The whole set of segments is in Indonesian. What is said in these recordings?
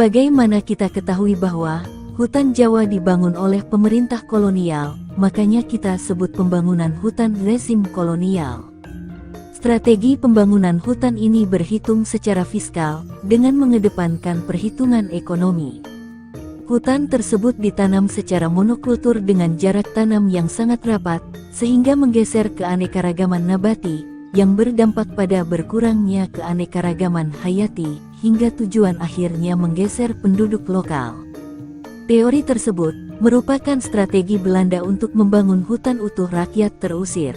Sebagaimana kita ketahui bahwa hutan Jawa dibangun oleh pemerintah kolonial, makanya kita sebut pembangunan hutan rezim kolonial. Strategi pembangunan hutan ini berhitung secara fiskal, dengan mengedepankan perhitungan ekonomi. Hutan tersebut ditanam secara monokultur dengan jarak tanam yang sangat rapat, sehingga menggeser keanekaragaman nabati, yang berdampak pada berkurangnya keanekaragaman hayati, hingga tujuan akhirnya menggeser penduduk lokal. Teori tersebut merupakan strategi Belanda untuk membangun hutan utuh rakyat terusir.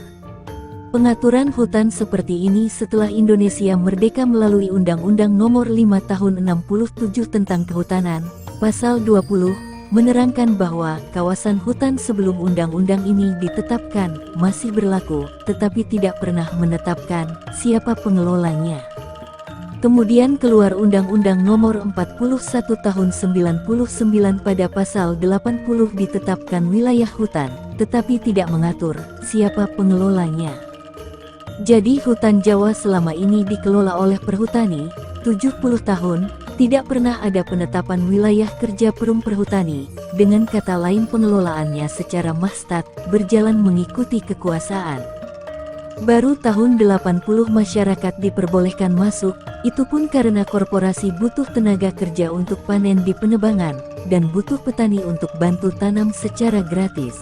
Pengaturan hutan seperti ini setelah Indonesia merdeka melalui Undang-Undang Nomor 5 Tahun 67 tentang Kehutanan, Pasal 20, menerangkan bahwa kawasan hutan sebelum undang-undang ini ditetapkan masih berlaku, tetapi tidak pernah menetapkan siapa pengelolanya. Kemudian keluar Undang-Undang Nomor 41 Tahun 99 pada Pasal 80 ditetapkan wilayah hutan, tetapi tidak mengatur siapa pengelolanya. Jadi hutan Jawa selama ini dikelola oleh perhutani, 70 tahun, tidak pernah ada penetapan wilayah kerja perum perhutani, dengan kata lain pengelolaannya secara mastat, berjalan mengikuti kekuasaan. Baru tahun 80 masyarakat diperbolehkan masuk, itu pun karena korporasi butuh tenaga kerja untuk panen di penebangan, dan butuh petani untuk bantu tanam secara gratis.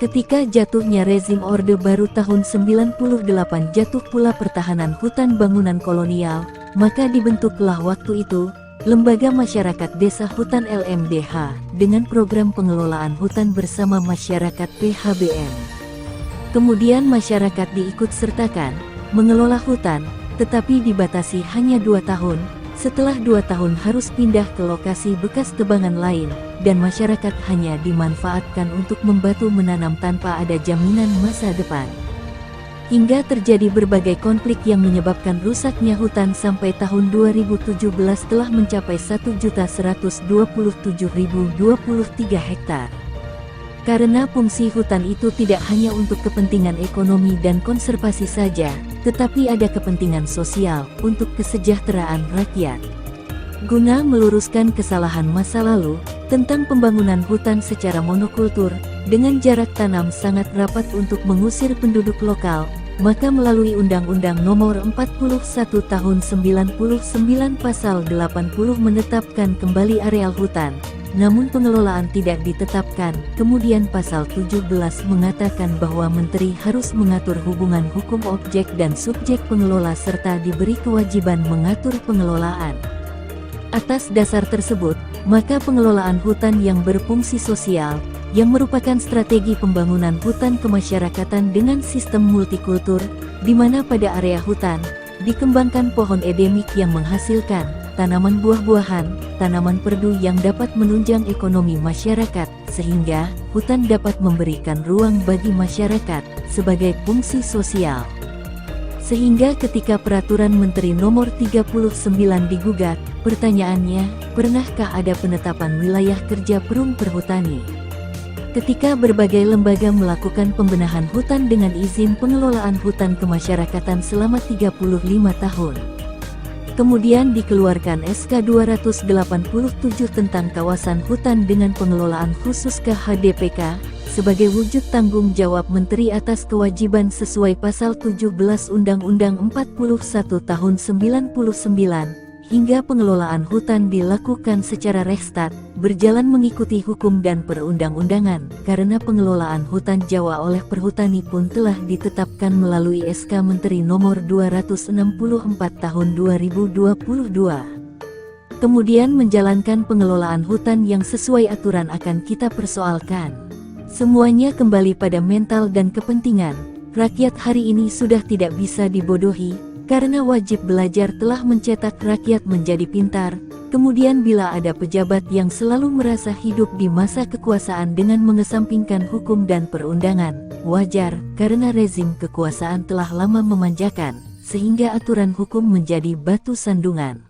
Ketika jatuhnya rezim Orde Baru tahun 98 jatuh pula pertahanan hutan bangunan kolonial, maka dibentuklah waktu itu, Lembaga Masyarakat Desa Hutan LMDH, dengan program pengelolaan hutan bersama masyarakat PHBM. Kemudian masyarakat diikut sertakan, mengelola hutan, tetapi dibatasi hanya 2 tahun, setelah 2 tahun harus pindah ke lokasi bekas tebangan lain, dan masyarakat hanya dimanfaatkan untuk membantu menanam tanpa ada jaminan masa depan. Hingga terjadi berbagai konflik yang menyebabkan rusaknya hutan sampai tahun 2017 telah mencapai 1.127.023 hektar. Karena fungsi hutan itu tidak hanya untuk kepentingan ekonomi dan konservasi saja, tetapi ada kepentingan sosial, untuk kesejahteraan rakyat. Guna meluruskan kesalahan masa lalu, tentang pembangunan hutan secara monokultur, dengan jarak tanam sangat rapat untuk mengusir penduduk lokal, maka melalui Undang-Undang Nomor 41 Tahun 99 Pasal 80 menetapkan kembali areal hutan, namun pengelolaan tidak ditetapkan. Kemudian Pasal 17 mengatakan bahwa Menteri harus mengatur hubungan hukum objek dan subjek pengelola serta diberi kewajiban mengatur pengelolaan. Atas dasar tersebut, maka pengelolaan hutan yang berfungsi sosial, yang merupakan strategi pembangunan hutan kemasyarakatan dengan sistem multikultur, di mana pada area hutan, dikembangkan pohon endemik yang menghasilkan tanaman buah-buahan, tanaman perdu yang dapat menunjang ekonomi masyarakat, sehingga hutan dapat memberikan ruang bagi masyarakat sebagai fungsi sosial. Sehingga ketika Peraturan Menteri Nomor 39 digugat, pertanyaannya, pernahkah ada penetapan wilayah kerja perum perhutani? Ketika berbagai lembaga melakukan pembenahan hutan dengan izin pengelolaan hutan kemasyarakatan selama 35 tahun. Kemudian dikeluarkan SK 287 tentang kawasan hutan dengan pengelolaan khusus KHDPK, sebagai wujud tanggung jawab Menteri atas kewajiban sesuai Pasal 17 Undang-Undang 41 Tahun 99, hingga pengelolaan hutan dilakukan secara restat, berjalan mengikuti hukum dan perundang-undangan, karena pengelolaan hutan Jawa oleh perhutani pun telah ditetapkan melalui SK Menteri Nomor 264 Tahun 2022. Kemudian menjalankan pengelolaan hutan yang sesuai aturan akan kita persoalkan. Semuanya kembali pada mental dan kepentingan. Rakyat hari ini sudah tidak bisa dibodohi, karena wajib belajar telah mencetak rakyat menjadi pintar. Kemudian bila ada pejabat yang selalu merasa hidup di masa kekuasaan dengan mengesampingkan hukum dan perundangan, wajar, karena rezim kekuasaan telah lama memanjakan, sehingga aturan hukum menjadi batu sandungan.